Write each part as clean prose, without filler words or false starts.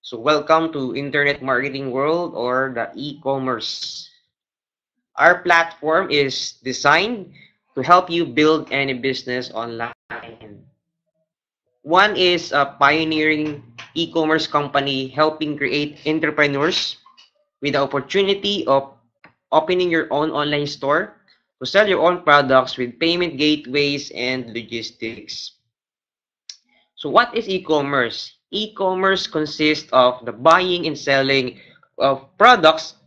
So welcome to Internet Marketing World or the e-commerce. Our platform is designed to help you build any business online. One is a pioneering e-commerce company helping create entrepreneurs with the opportunity of opening your own online store to sell your own products with payment gateways and logistics. So what is e-commerce? E-commerce consists of the buying and selling of products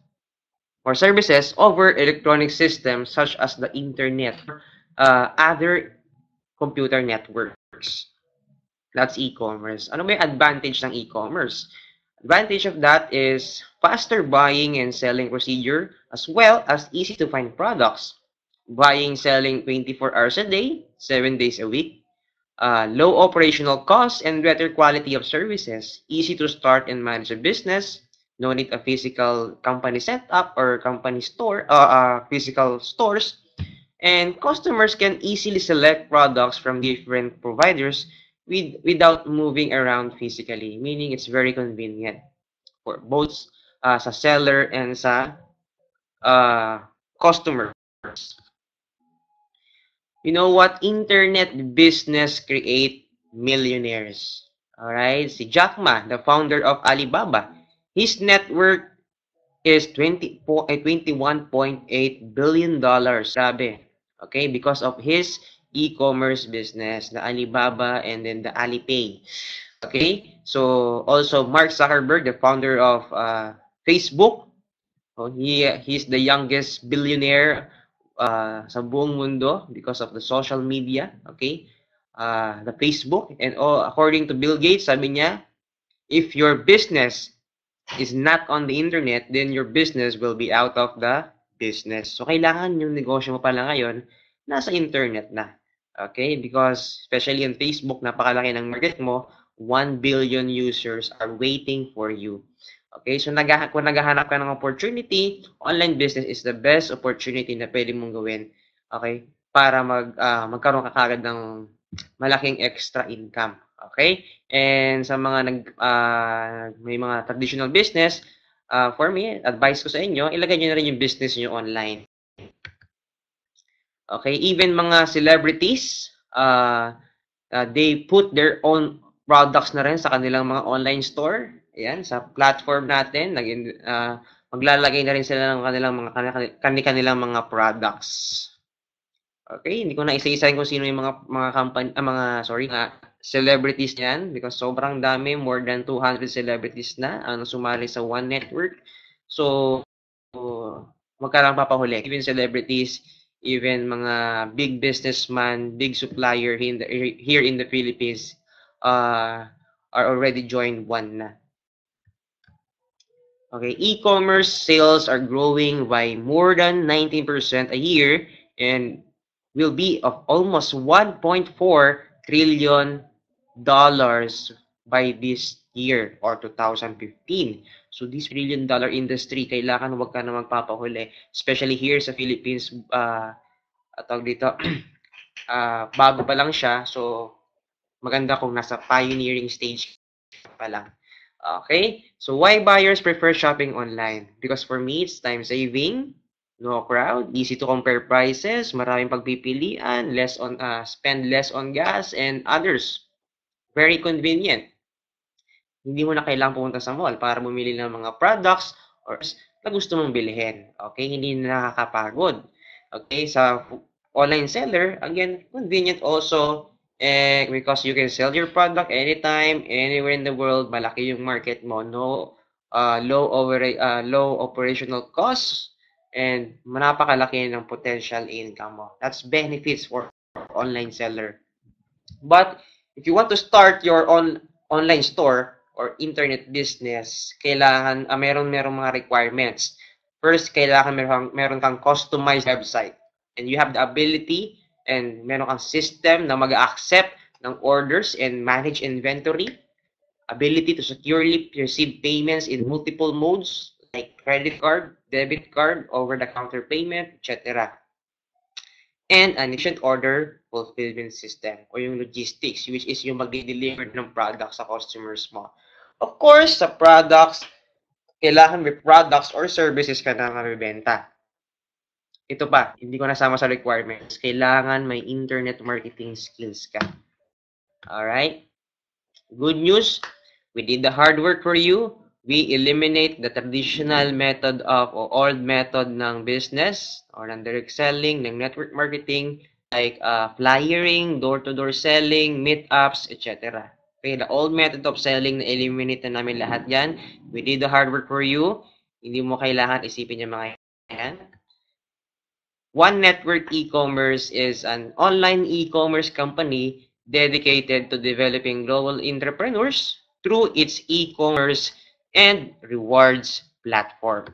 or services over electronic systems such as the internet, other computer networks. That's e-commerce. Ano ba yung advantage ng e-commerce? Advantage of that is faster buying and selling procedure as well as easy to find products. Buying, selling 24 hours a day, 7 days a week. Low operational costs and better quality of services. Easy to start and manage a business. No need a physical company setup or company store, physical stores. And customers can easily select products from different providers without moving around physically, meaning it's very convenient for both sa seller and sa customers. You know what? Internet business create millionaires. Alright? Si Jack Ma, the founder of Alibaba, his net worth is 21.8 billion dollars. Grabe. Okay? Because of his e-commerce business, the Alibaba and then the Alipay. Okay? So, also Mark Zuckerberg, the founder of Facebook, he's the youngest billionaire sa buong mundo because of the social media, okay? The Facebook. And according to Bill Gates, sabi niya, if your business is not on the internet, then your business will be out of the business. So, kailangan yung negosyo mo pala ngayon, nasa internet na. Okay? Because, especially in Facebook, napakalaki ng market mo, 1 billion users are waiting for you. Okay? So, kung naghahanap ka ng opportunity, online business is the best opportunity na pwede mong gawin. Okay? Para magkaroon ka kagad ng malaking extra income. Okay? And sa mga may mga traditional business, for me, advice ko sa inyo, ilagay niyo na rin yung business niyo online. Okay? Even mga celebrities, they put their own products na rin sa kanilang mga online store. Ayan, sa platform natin, maglalagay na rin sila ng kanilang mga products. Okay, hindi ko na isa-isahin kung sino yung mga company, mga celebrities niyan because sobrang dami, more than 200 celebrities na ang sumali sa One Network. So, wag ka lang papahuli. Even celebrities, even mga big businessman, big supplier here in the Philippines are already joined One na. Okay, e-commerce sales are growing by more than 19% a year and will be of almost 1.4 trillion dollars by this year or 2015. So this $1 trillion industry, kailangan wag ka na magpapahuli, especially here sa Philippines, tawag dito, bago pa lang siya, so maganda kung nasa pioneering stage pa lang. Okay? So, why buyers prefer shopping online? Because for me, it's time saving, no crowd, easy to compare prices, maraming pagpipilian, spend less on gas, and others. Very convenient. Hindi mo na kailangang pumunta sa mall para bumili ng mga products or na gusto mong bilhin. Okay? Hindi na nakakapagod. Okay? Sa online seller, again, convenient also because you can sell your product anytime, anywhere in the world. Malaki yung market mo. No, low operational costs and napakalaki ng potential income mo. That's benefits for online seller. But if you want to start your online store or internet business, kailangan merong mga requirements. First, kailangan meron kang customized website and you have the ability and meron kang system na mag-accept ng orders and manage inventory, ability to securely receive payments in multiple modes like credit card, debit card, over-the-counter payment, etc. And an efficient order fulfillment system o yung logistics, which is yung mag-deliver ng product sa customers mo. Of course, sa products, kailangan may products or services ka na mabibenta. Ito pa, hindi ko nasama sa requirements. Kailangan may internet marketing skills ka. Alright? Good news, we did the hard work for you. We eliminate the traditional method of or old method ng business or ng direct selling, ng network marketing, like flyering, door-to-door selling, meetups, etc. Okay, the old method of selling, na-eliminate na namin lahat yan. We did the hard work for you. Hindi mo kailangan isipin yung mga yan. One Network E-commerce is an online e-commerce company dedicated to developing global entrepreneurs through its e-commerce and rewards platform.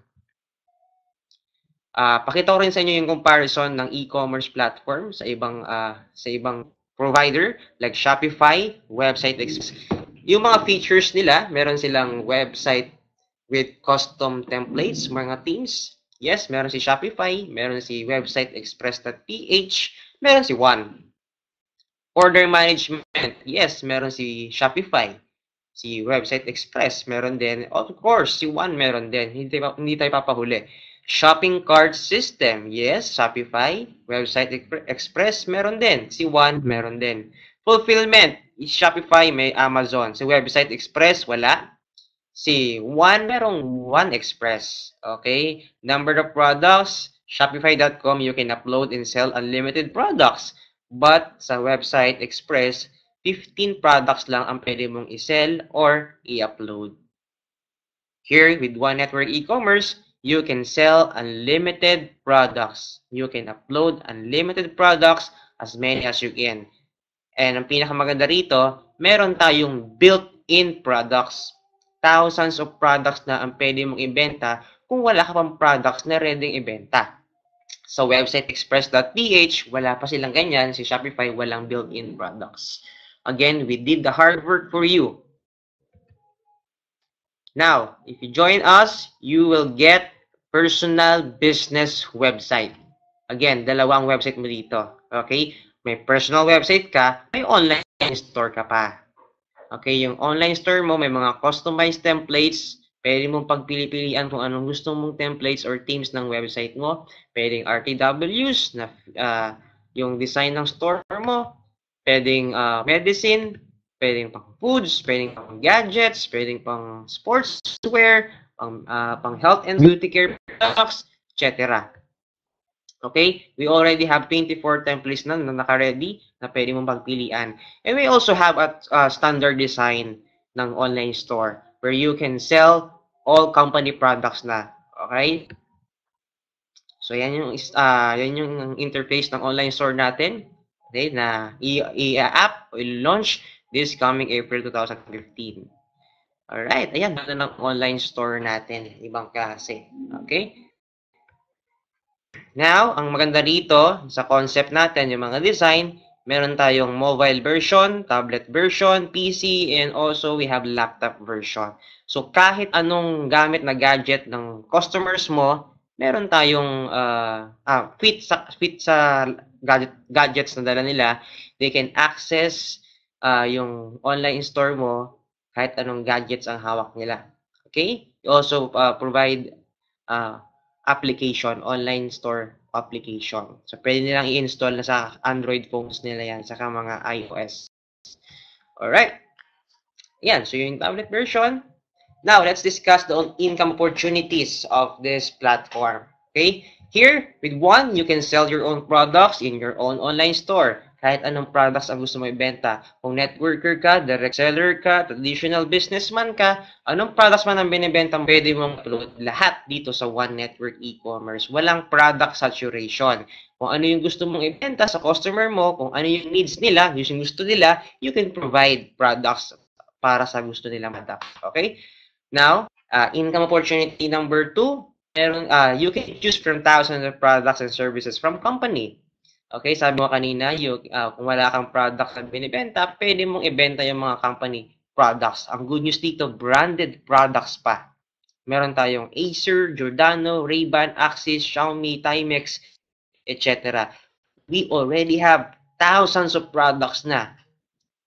Pakita ko rin sa inyo yung comparison ng e-commerce platform sa ibang provider like Shopify, website. Yung mga features nila, meron silang website with custom templates, mga themes. Yes, meron si Shopify, meron si website express.ph, meron si One. Order management, yes, meron si Shopify. Si website express, meron din. Of course, si One meron din. Hindi tayo papahuli. Shopping cart system, yes, Shopify. Website express, meron din. Si One, meron din. Fulfillment, Shopify, may Amazon. Si website express, wala. Si One, merong One Express. Okay? Number of products, Shopify.com, you can upload and sell unlimited products. But sa website Express, 15 products lang ang pwede mong i-sell or i-upload. Here, with One Network e-commerce, you can sell unlimited products. You can upload unlimited products as many as you can. And ang pinakamaganda rito, meron tayong built-in products. Thousands of products na ang pwede mong ibenta kung wala ka pang products na ready ibenta. Sa website express.ph, wala pa silang ganyan. Si Shopify, walang built-in products. Again, we did the hard work for you. Now, if you join us, you will get personal business website. Again, dalawang website mo dito. Okay? May personal website ka, may online store ka pa. Okay, yung online store mo, may mga customized templates. Pwede mong pagpili-pilian kung anong gusto mong templates or themes ng website mo. Pwedeng RTWs, na, yung design ng store mo. Pwedeng medicine, pwedeng pang foods, pwedeng pang gadgets, pwedeng pang sportswear, pang health and beauty care products, etc. Okay? We already have 24 templates na naka-ready na pwede mong pagpilian. And we also have a standard design ng online store where you can sell all company products na. Okay? So, yan yung interface ng online store natin. Okay? Na i-app o i-launch this coming April 2015. Alright. Ayan. Ito ng online store natin. Ibang klase. Okay? Now, ang maganda dito sa concept natin, yung mga design, meron tayong mobile version, tablet version, PC, and also we have laptop version. So, kahit anong gamit na gadget ng customers mo, meron tayong fit sa gadgets na dala nila. They can access yung online store mo kahit anong gadgets ang hawak nila. Okay? We also provide application, online store application. So, pwede nilang i-install na sa Android phones nila yan, saka mga iOS. Alright. Yan. So, yung tablet version. Now, let's discuss the income opportunities of this platform. Okay? Here, with One, you can sell your own products in your own online store. Kahit anong products ang gusto mo ibenta. Kung networker ka, direct seller ka, traditional businessman ka, anong products man ang binibenta mo, pwede mong upload lahat dito sa One Network e-commerce. Walang product saturation. Kung ano yung gusto mong ibenta sa customer mo, kung ano yung needs nila, yung gusto nila, you can provide products para sa gusto nila mata. Okay? Now, income opportunity number 2, you can choose from thousands of products and services from company. Okay, sabi mo kanina, kung wala kang product na binibenta, pwede mong ibenta yung mga company products. Ang good news dito, branded products pa. Meron tayong Acer, Giordano, Ray-Ban, Axis, Xiaomi, Timex, etc. We already have thousands of products na.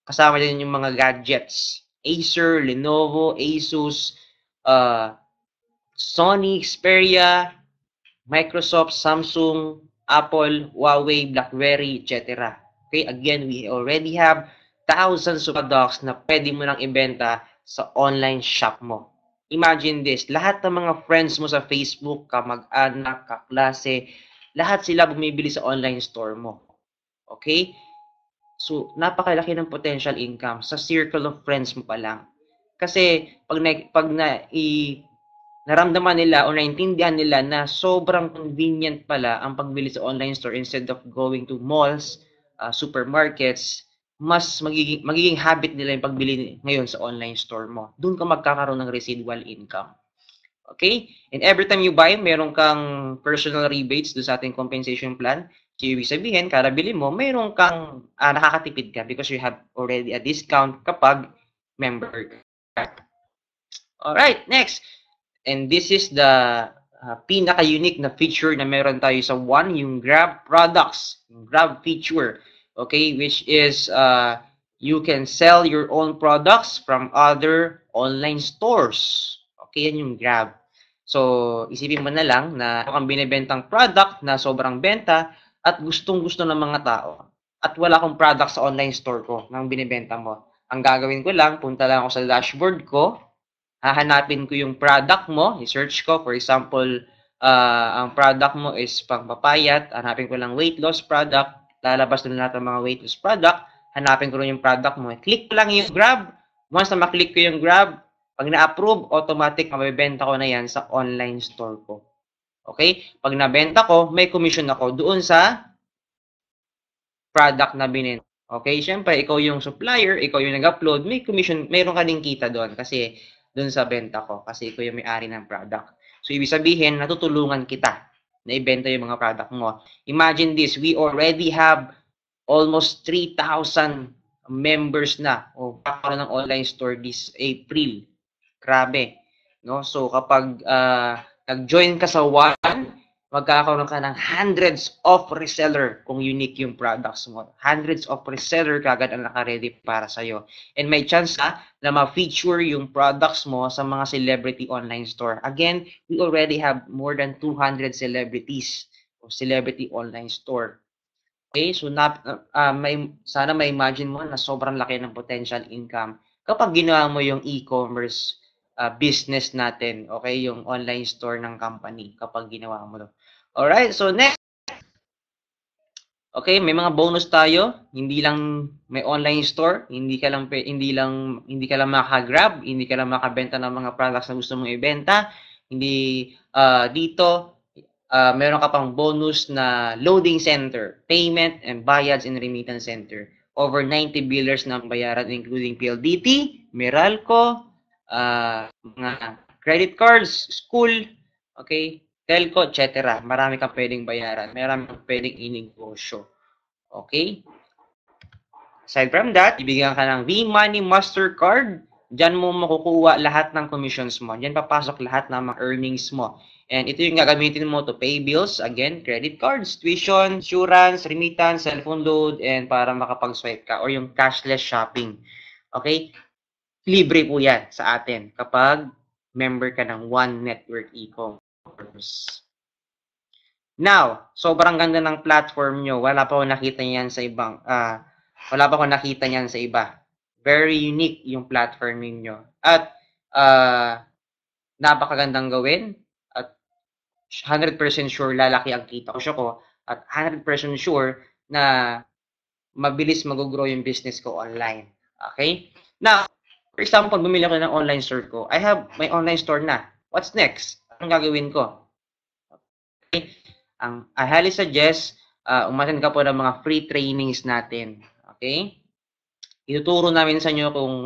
Kasama din yung mga gadgets. Acer, Lenovo, Asus, Sony, Xperia, Microsoft, Samsung, Apple, Huawei, BlackBerry, etc. Okay, again, we already have thousands of products na pwede mo nang ibenta sa online shop mo. Imagine this, lahat ng mga friends mo sa Facebook, kamag-anak, kaklase, lahat sila bumibili sa online store mo. Okay? So, napakalaki ng potential income sa circle of friends mo pa lang. Kasi, naramdaman nila o naintindihan nila na sobrang convenient pala ang pagbili sa online store instead of going to malls, supermarkets, mas magiging habit nila yung pagbili ngayon sa online store mo. Doon ka magkakaroon ng residual income. Okay? And every time you buy, meron kang personal rebates doon sa ating compensation plan. So, ibig sabihin, kada bili mo, meron kang nakakatipid ka because you have already a discount kapag member ka. Alright, next. And this is the pinaka-unique na feature na meron tayo sa One, yung Grab products, yung Grab feature, okay, which is you can sell your own products from other online stores. Okay, yan yung Grab. So, isipin mo na lang na kung binibentang product na sobrang benta at gustong-gusto ng mga tao at wala akong product sa online store ko nang binibenta mo. Ang gagawin ko lang, punta lang ako sa dashboard ko, hahanapin ko yung product mo, i-search ko, for example, ang product mo is pangpapayat, hanapin ko lang weight loss product, lalabas na lahat ng mga weight loss product, hanapin ko rin yung product mo, click ko lang yung Grab, once na maklik ko yung Grab, pag na-approve, automatic mabibenta ko na yan sa online store ko. Okay? Pag nabenta ko, may commission ako doon sa product na binenta. Okay? Siyempre, ikaw yung supplier, ikaw yung nag-upload, may commission, mayroon ka ding kita doon kasi doon sa benta ko kasi ikaw yung may-ari ng product. So, ibig sabihin, natutulungan kita na ibenta yung mga product mo. Imagine this, we already have almost 3,000 members na o kakaroon ng online store this April. Grabe. No? So, kapag nag-join ka sa One, magkakaroon ka ng hundreds of reseller kung unique yung products mo. Hundreds of reseller kagad ang naka-ready para sa'yo. And may chance na ma-feature yung products mo sa mga celebrity online store. Again, we already have more than 200 celebrities o celebrity online store. Okay, so sana ma-imagine mo na sobrang laki ng potential income kapag ginawa mo yung e-commerce business natin, okay, yung online store ng company kapag ginawa mo to. Alright, so next. Okay, may mga bonus tayo. Hindi lang may online store, hindi ka lang maka-grab, hindi ka lang makabenta ng mga products na gusto mong ibenta. Hindi dito meron ka pang bonus na loading center, payment and bayads and remittance center. Over 90 billers na bayaran including PLDT, Meralco, mga credit cards, school, okay, telco, etc. Marami kang pwedeng bayaran. Marami kang pwedeng inegosyo. Okay? Aside from that, ibigyan ka ng V-Money Mastercard. Diyan mo makukuha lahat ng commissions mo. Diyan papasok lahat ng mga earnings mo. And ito yung gagamitin mo to pay bills. Again, credit cards, tuition, insurance, remittance, cellphone load, and para makapag-swipe ka. Or yung cashless shopping. Okay? Libre po yan sa atin kapag member ka ng One Network e-commerce. Now, sobrang ganda ng platform nyo. Wala pa akong nakita niyan sa ibang, sa iba. Very unique yung platform niyo. At napakagandang gawin. At 100% sure lalaki ang kita ko. At 100% sure na mabilis mag-grow yung business ko online. Okay? Now, for example, bumili ako ng online store ko. I have my online store na. What's next? Anong gagawin ko? Okay? I highly suggest umattend ka po ng mga free trainings natin. Okay? Ituturo namin sa inyo kung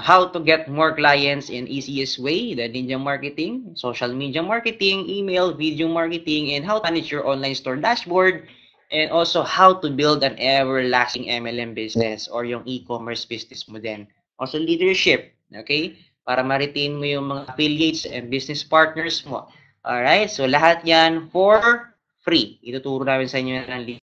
how to get more clients in easiest way, the ninja marketing, social media marketing, email, video marketing, and how to manage your online store dashboard, and also how to build an everlasting MLM business or yung e-commerce business mo din. Also leadership, okay? Para ma-retain mo yung mga affiliates and business partners mo. Alright, so lahat yan for free. Ituturo namin sa inyo ng link.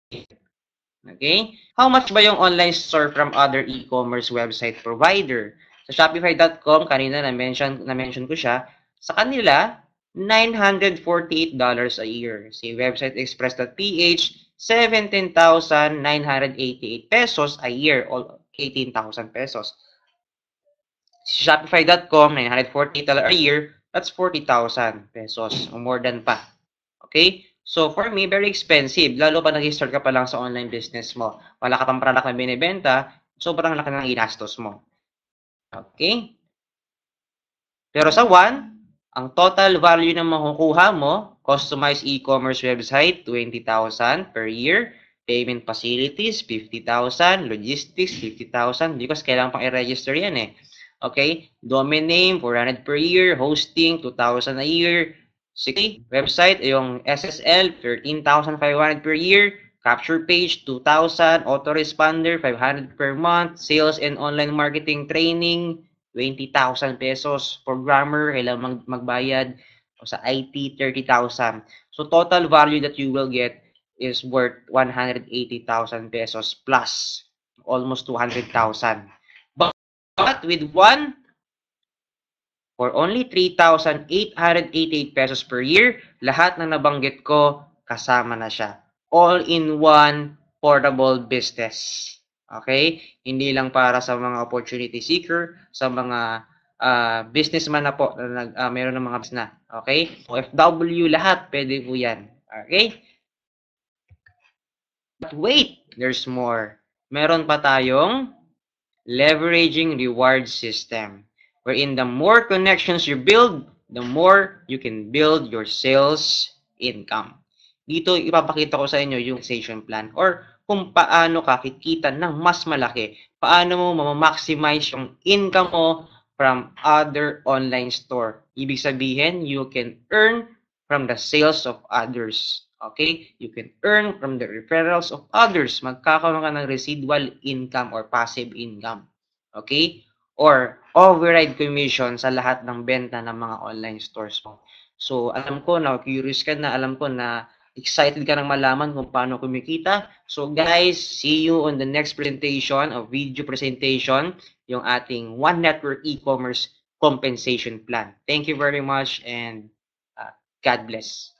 Okay? How much ba yung online store from other e-commerce website provider? Sa Shopify.com, kanina na-mention ko siya, sa kanila, $948 a year. Si Website Express.ph, 17,988 pesos a year, or 18,000 pesos. Si Shopify.com, $948 a year, that's 40,000 pesos, or more than pa. Okay? So, for me, very expensive. Lalo pa nag-start ka pa lang sa online business mo. Wala ka pang product na binibenta, sobrang laki ng inastos mo. Okay? Pero sa one, ang total value na makukuha mo, customized e-commerce website, 20,000 per year. Payment facilities, 50,000. Logistics, 50,000. Because kailangan pang i-register yan eh. Okay? Domain name, 400 per year. Hosting, 2,000 a year. Website, yung SSL, 13,500 per year. Capture page, 2,000. Autoresponder, 500 per month. Sales and online marketing training, 20,000 pesos. Programmer, kailangan magbayad. O sa IT, 30,000. So, total value that you will get is worth 180,000 pesos plus. Almost 200,000. But with one, for only 3,888 pesos per year, lahat na nabanggit ko, kasama na siya. All-in-one portable business. Okay? Hindi lang para sa mga opportunity seeker, sa mga businessman na po, na meron ng mga business na. Okay? OFW, lahat, pwede po yan. Okay? But wait, there's more. Meron pa tayong leveraging reward system, wherein the more connections you build, the more you can build your sales income. Dito, ipapakita ko sa inyo yung compensation plan or kung paano ka kikita ng mas malaki. Paano mo ma-maximize yung income mo from other online store. Ibig sabihin, you can earn from the sales of others. Okay? You can earn from the referrals of others. Magkakaroon ka ng residual income or passive income. Okay? Or override commission sa lahat ng benta ng mga online stores mo. So, alam ko na curious ka na, alam ko na excited ka nang malaman kung paano kumikita. So, guys, see you on the next presentation of video presentation, yung ating One Network e-commerce compensation plan. Thank you very much and God bless.